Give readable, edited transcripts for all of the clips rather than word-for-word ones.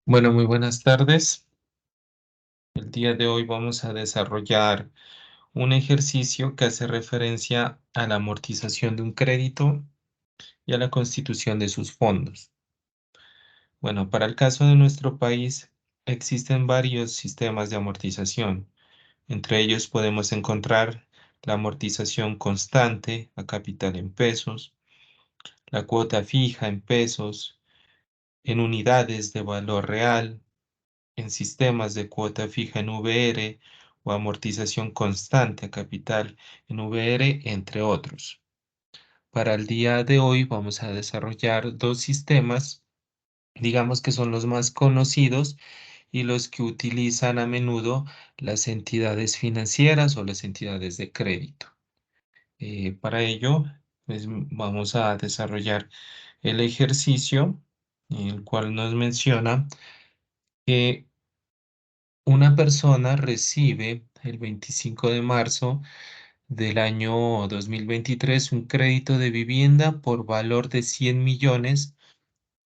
Bueno, muy buenas tardes. El día de hoy vamos a desarrollar un ejercicio que hace referencia a la amortización de un crédito y a la constitución de sus fondos. Bueno, para el caso de nuestro país existen varios sistemas de amortización. Entre ellos podemos encontrar la amortización constante a capital en pesos, la cuota fija en pesos, en unidades de valor real, en sistemas de cuota fija en VR o amortización constante a capital en VR, entre otros. Para el día de hoy vamos a desarrollar dos sistemas, digamos que son los más conocidos y los que utilizan a menudo las entidades financieras o las entidades de crédito. Para ello, pues, vamos a desarrollar el ejercicio, el cual nos menciona que una persona recibe el 25 de marzo del año 2023 un crédito de vivienda por valor de 100 millones,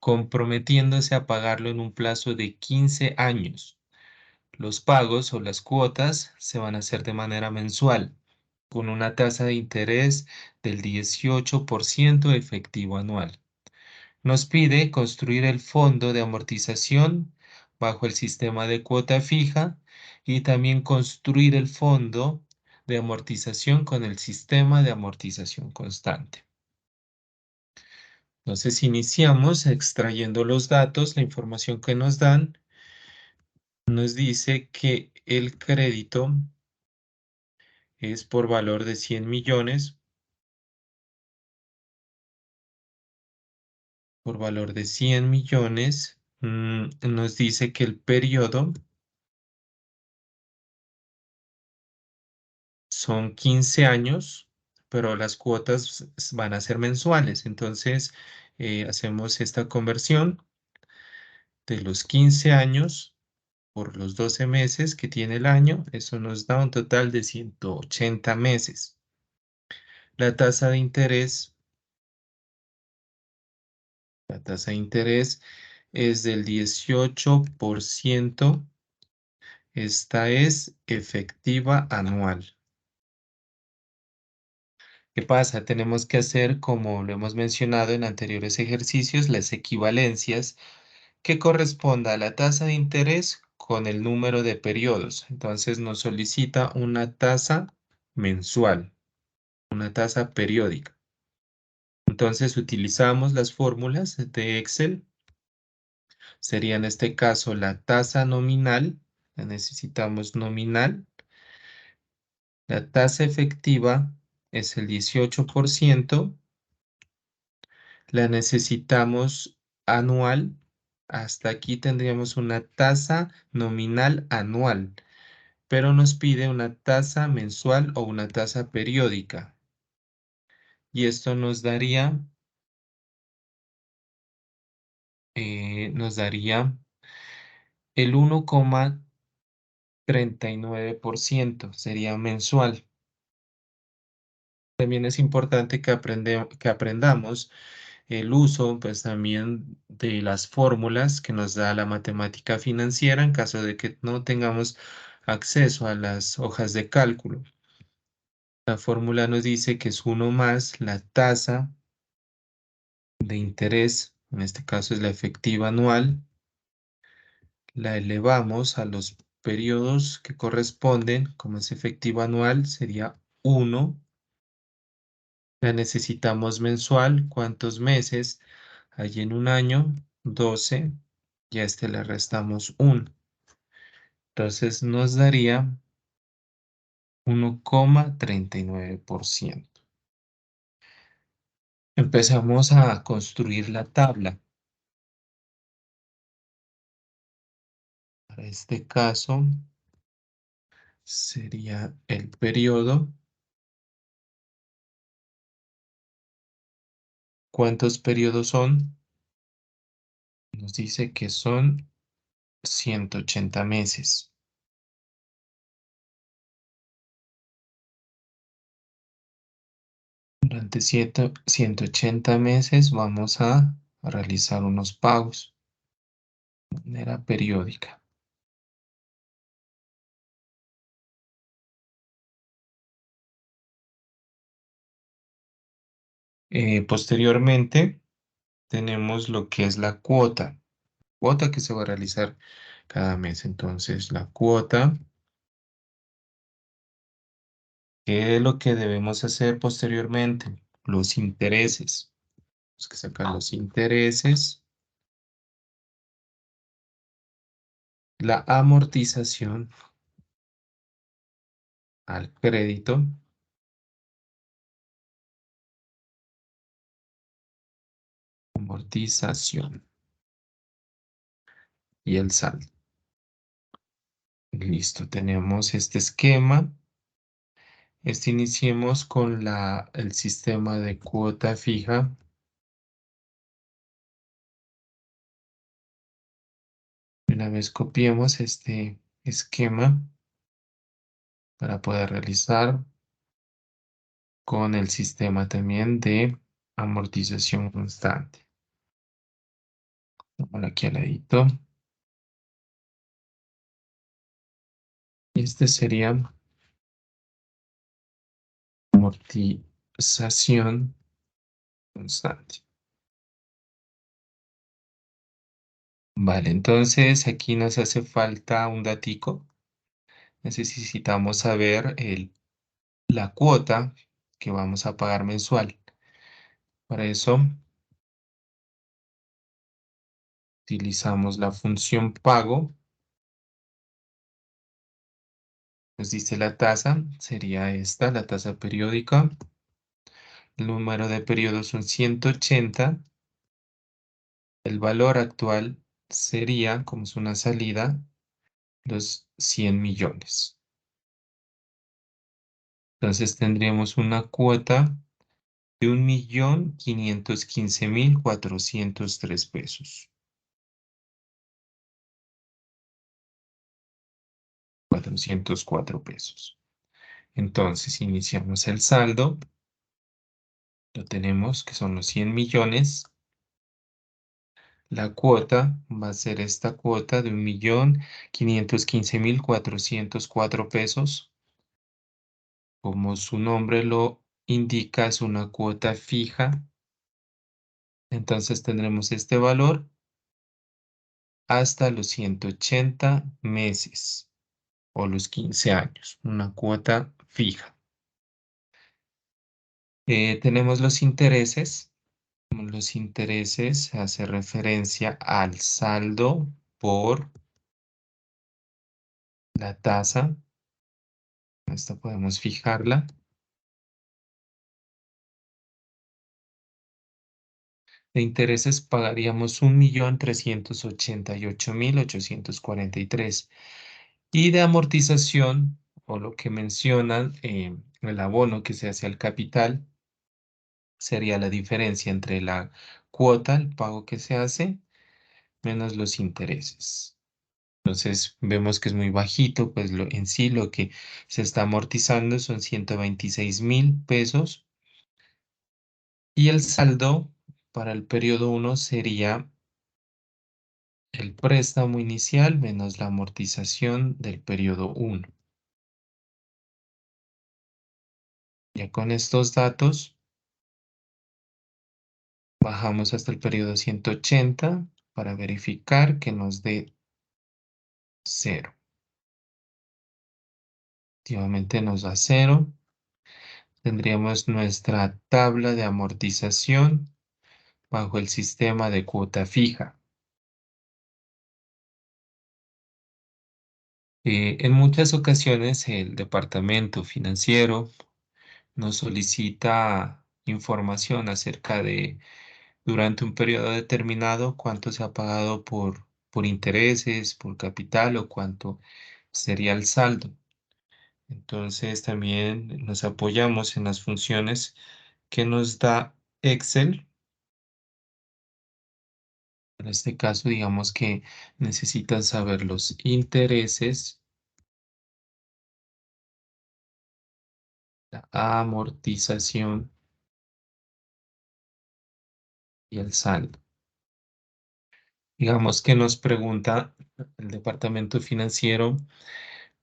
comprometiéndose a pagarlo en un plazo de 15 años. Los pagos o las cuotas se van a hacer de manera mensual, con una tasa de interés del 18% efectivo anual. Nos pide construir el fondo de amortización bajo el sistema de cuota fija y también construir el fondo de amortización con el sistema de amortización constante. Entonces iniciamos extrayendo los datos, la información que nos dan. Nos dice que el crédito es por valor de 100 millones, por valor de 100 millones. Nos dice que el periodo son 15 años, pero las cuotas van a ser mensuales. Entonces, hacemos esta conversión de los 15 años por los 12 meses que tiene el año. Eso nos da un total de 180 meses. La tasa de interés, la tasa de interés es del 18%. Esta es efectiva anual. ¿Qué pasa? Tenemos que hacer, como lo hemos mencionado en anteriores ejercicios, las equivalencias que corresponda a la tasa de interés con el número de periodos. Entonces nos solicita una tasa mensual, una tasa periódica. Entonces utilizamos las fórmulas de Excel. Sería en este caso la tasa nominal, la necesitamos nominal. La tasa efectiva es el 18%. La necesitamos anual. Hasta aquí tendríamos una tasa nominal anual, pero nos pide una tasa mensual o una tasa periódica. Y esto nos daría el 1,39%, sería mensual. También es importante que aprendamos el uso, pues también de las fórmulas que nos da la matemática financiera en caso de que no tengamos acceso a las hojas de cálculo. La fórmula nos dice que es uno más la tasa de interés, en este caso es la efectiva anual, la elevamos a los periodos que corresponden, como es efectiva anual, sería 1. La necesitamos mensual, ¿cuántos meses hay en un año? 12. Y a este le restamos 1. Entonces nos daría 1,39%. Empezamos a construir la tabla. Para este caso sería el periodo. ¿Cuántos periodos son? Nos dice que son 180 meses. Durante 180 meses vamos a realizar unos pagos. de manera periódica. Posteriormente, tenemos lo que es la cuota que se va a realizar cada mes. Entonces, la cuota, ¿qué es lo que debemos hacer posteriormente? Los intereses. Tenemos que sacar los intereses, la amortización al crédito, amortización y el saldo. Listo, tenemos este esquema. Iniciemos con el sistema de cuota fija. Una vez copiemos este esquema para poder realizar con el sistema también de amortización constante. Vamos aquí al ladito. Y este sería amortización constante. Vale, entonces aquí nos hace falta un datico. Necesitamos saber la cuota que vamos a pagar mensual. Para eso utilizamos la función pago. Nos dice la tasa, sería esta, la tasa periódica. El número de periodos son 180. El valor actual sería, como es una salida, los 100 millones. Entonces tendríamos una cuota de 1.515.403 pesos. 404 pesos. Entonces iniciamos el saldo. Lo tenemos, que son los 100 millones. La cuota va a ser esta cuota de 1.515.404 pesos. Como su nombre lo indica, es una cuota fija. Entonces tendremos este valor hasta los 180 meses o los 15 años, una cuota fija. Tenemos los intereses. Los intereses hace referencia al saldo por la tasa. Esta podemos fijarla. De intereses pagaríamos 1.388.843. Y de amortización, o lo que mencionan, el abono que se hace al capital, sería la diferencia entre la cuota, el pago que se hace, menos los intereses. Entonces vemos que es muy bajito, pues en sí lo que se está amortizando son 126.000 pesos y el saldo para el periodo uno sería el préstamo inicial menos la amortización del periodo uno. Ya con estos datos bajamos hasta el periodo 180 para verificar que nos dé cero. Efectivamente nos da cero. Tendríamos nuestra tabla de amortización bajo el sistema de cuota fija. En muchas ocasiones el departamento financiero nos solicita información acerca de, durante un periodo determinado, cuánto se ha pagado por intereses, por capital o cuánto sería el saldo. Entonces también nos apoyamos en las funciones que nos da Excel. En este caso, digamos que necesitan saber los intereses, la amortización y el saldo. Digamos que nos pregunta el departamento financiero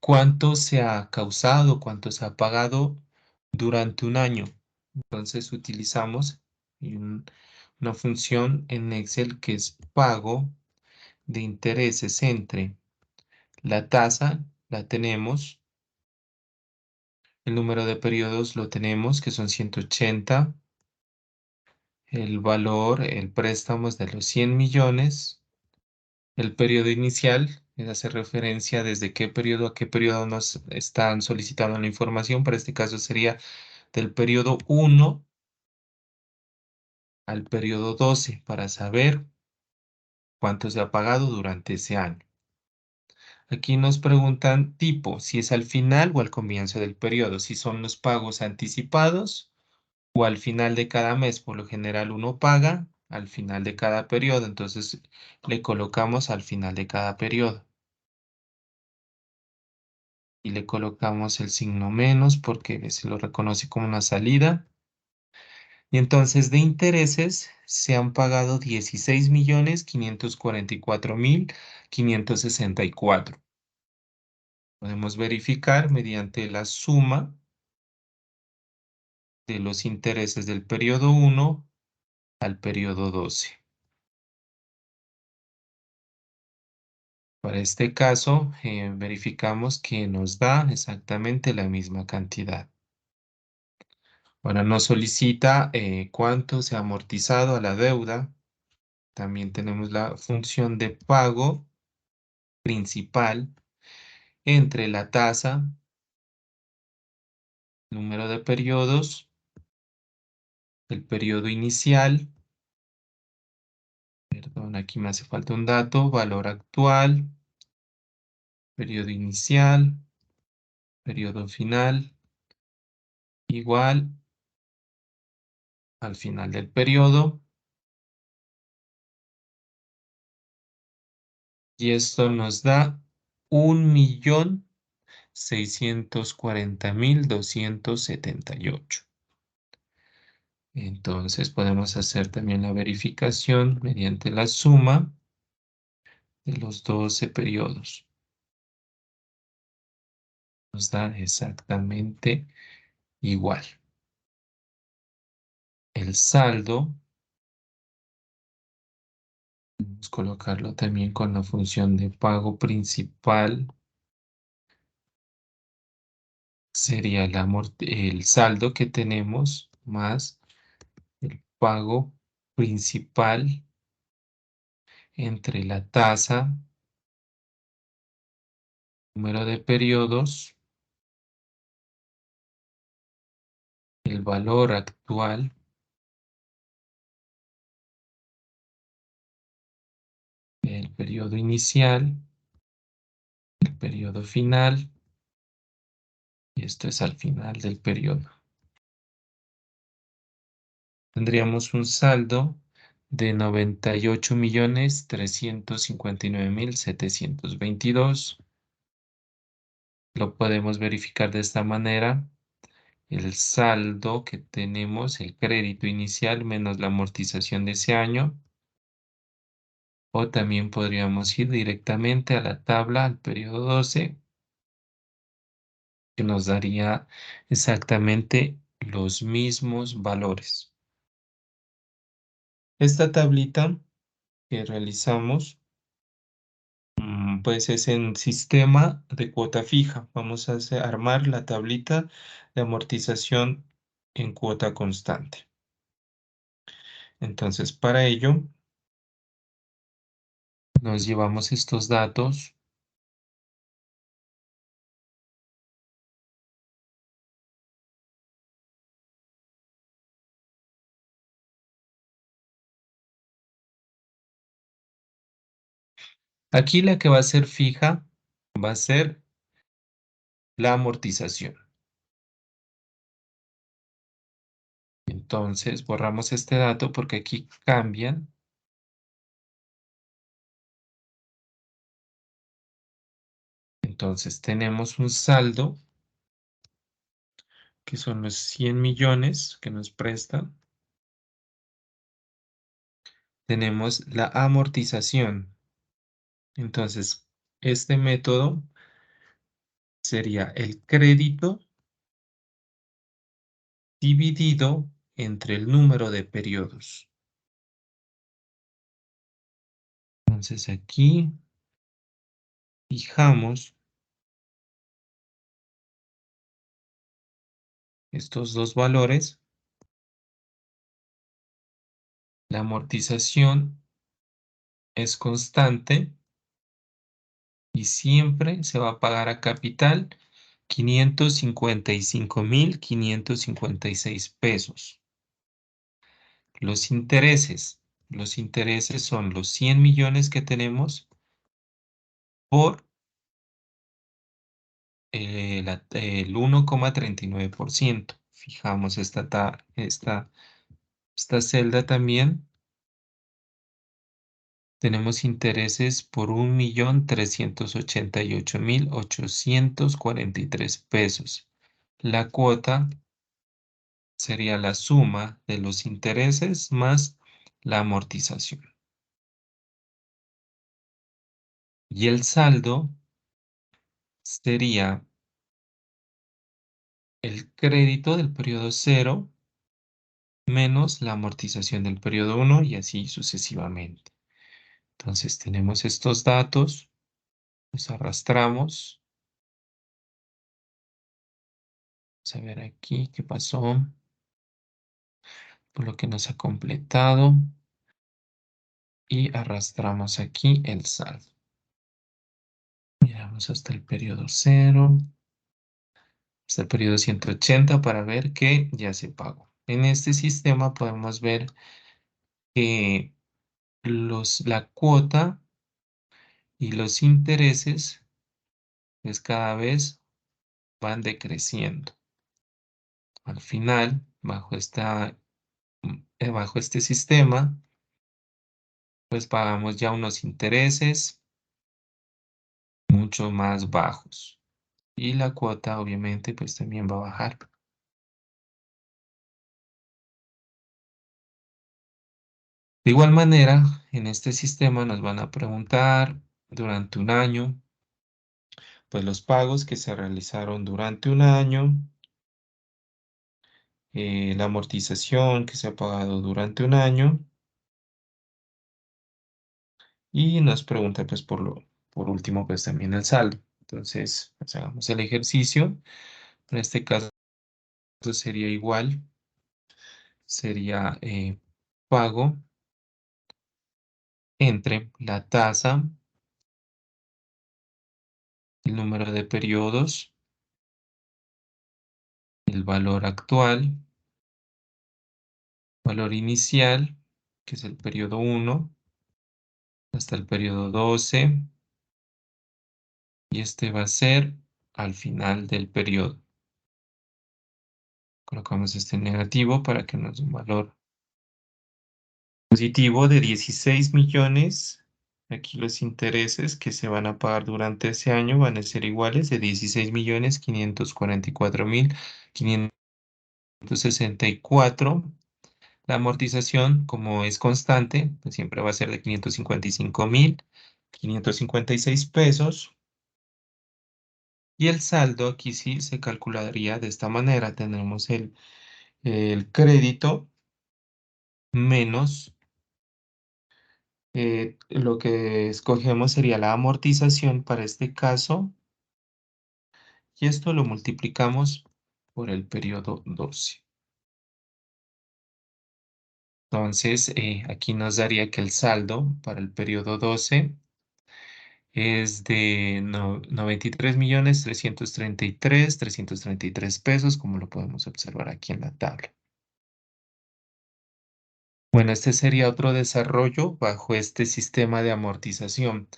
cuánto se ha causado, cuánto se ha pagado durante un año. Entonces utilizamos un- una función en Excel que es pago de intereses entre la tasa, la tenemos, el número de periodos lo tenemos, que son 180, el valor, el préstamo es de los 100 millones, el periodo inicial, hace referencia desde qué periodo a qué periodo nos están solicitando la información, para este caso sería del periodo 1 al periodo 12 para saber cuánto se ha pagado durante ese año. Aquí nos preguntan tipo, si es al final o al comienzo del periodo, si son los pagos anticipados o al final de cada mes. Por lo general uno paga al final de cada periodo, entonces le colocamos al final de cada periodo y le colocamos el signo menos porque se lo reconoce como una salida. Y entonces de intereses se han pagado 16.544.564. Podemos verificar mediante la suma de los intereses del periodo 1 al periodo 12. Para este caso, verificamos que nos da exactamente la misma cantidad. Ahora nos solicita cuánto se ha amortizado a la deuda. También tenemos la función de pago principal entre la tasa, número de periodos, el periodo inicial, perdón, aquí me hace falta un dato, valor actual, periodo inicial, periodo final, igual al final del periodo. Y esto nos da 1.640.278. Entonces podemos hacer también la verificación mediante la suma de los 12 periodos. Nos da exactamente igual. El saldo, vamos a colocarlo también con la función de pago principal, sería el saldo que tenemos más el pago principal entre la tasa, número de periodos, el valor actual, el periodo inicial, el periodo final, y esto es al final del periodo. Tendríamos un saldo de 98.359.722. Lo podemos verificar de esta manera. El saldo que tenemos, el crédito inicial menos la amortización de ese año. O también podríamos ir directamente a la tabla, al periodo 12, que nos daría exactamente los mismos valores. Esta tablita que realizamos, pues es en sistema de cuota fija. Vamos a armar la tablita de amortización en cuota constante. Entonces, para ello, nos llevamos estos datos. Aquí la que va a ser fija va a ser la amortización. Entonces, borramos este dato porque aquí cambian. Entonces, tenemos un saldo, que son los 100 millones que nos prestan. tenemos la amortización. Entonces, este método sería el crédito dividido entre el número de periodos. Entonces aquí fijamos estos dos valores. La amortización es constante y siempre se va a pagar a capital 555.556 pesos. Los intereses son los 100 millones que tenemos por el 1,39%. Fijamos esta celda también. Tenemos intereses por 1.388.843 pesos. La cuota sería la suma de los intereses más la amortización. Y el saldo sería el crédito del periodo cero menos la amortización del periodo uno y así sucesivamente. Entonces tenemos estos datos, los arrastramos. Vamos a ver aquí qué pasó, por lo que nos ha completado y arrastramos aquí el saldo. Miramos hasta el periodo cero, hasta el periodo 180 para ver que ya se pagó. En este sistema podemos ver que la cuota y los intereses pues cada vez van decreciendo. Al final, bajo este sistema, pues pagamos ya unos intereses mucho más bajos y la cuota obviamente pues también va a bajar. De igual manera, en este sistema nos van a preguntar durante un año, pues los pagos que se realizaron durante un año, la amortización que se ha pagado durante un año y nos pregunta pues por último pues también el saldo. Entonces, pues, hagamos el ejercicio. En este caso sería igual, sería pago entre la tasa, el número de periodos, el valor actual, valor inicial, que es el periodo uno hasta el periodo 12, y este va a ser al final del periodo. Colocamos este negativo para que nos dé un valor positivo de 16 millones. Aquí los intereses que se van a pagar durante ese año van a ser iguales de 16.544.564. La amortización, como es constante, pues siempre va a ser de 555.556 pesos. Y el saldo aquí sí se calcularía de esta manera. Tenemos el crédito menos lo que escogemos sería la amortización para este caso. Y esto lo multiplicamos por el periodo 12. Entonces, aquí nos daría que el saldo para el periodo 12 es de 93.333.333 pesos, como lo podemos observar aquí en la tabla. Bueno, este sería otro desarrollo bajo este sistema de amortización.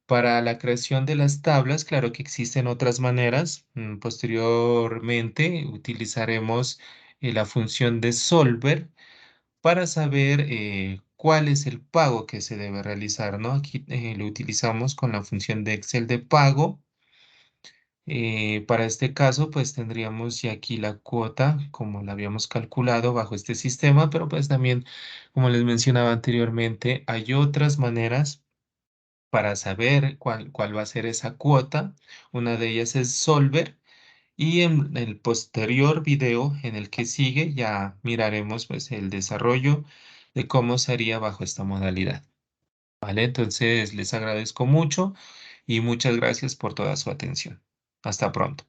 Para la creación de las tablas, claro que existen otras maneras. Posteriormente utilizaremos la función de solver para saber cuál es el pago que se debe realizar, ¿no? Aquí lo utilizamos con la función de Excel de pago. Para este caso, pues tendríamos ya aquí la cuota como la habíamos calculado bajo este sistema, pero pues también, como les mencionaba anteriormente, hay otras maneras para saber cuál va a ser esa cuota. Una de ellas es Solver y en el posterior video en el que sigue ya miraremos pues el desarrollo de cómo sería bajo esta modalidad. ¿Vale? Entonces les agradezco mucho y muchas gracias por toda su atención. Hasta pronto.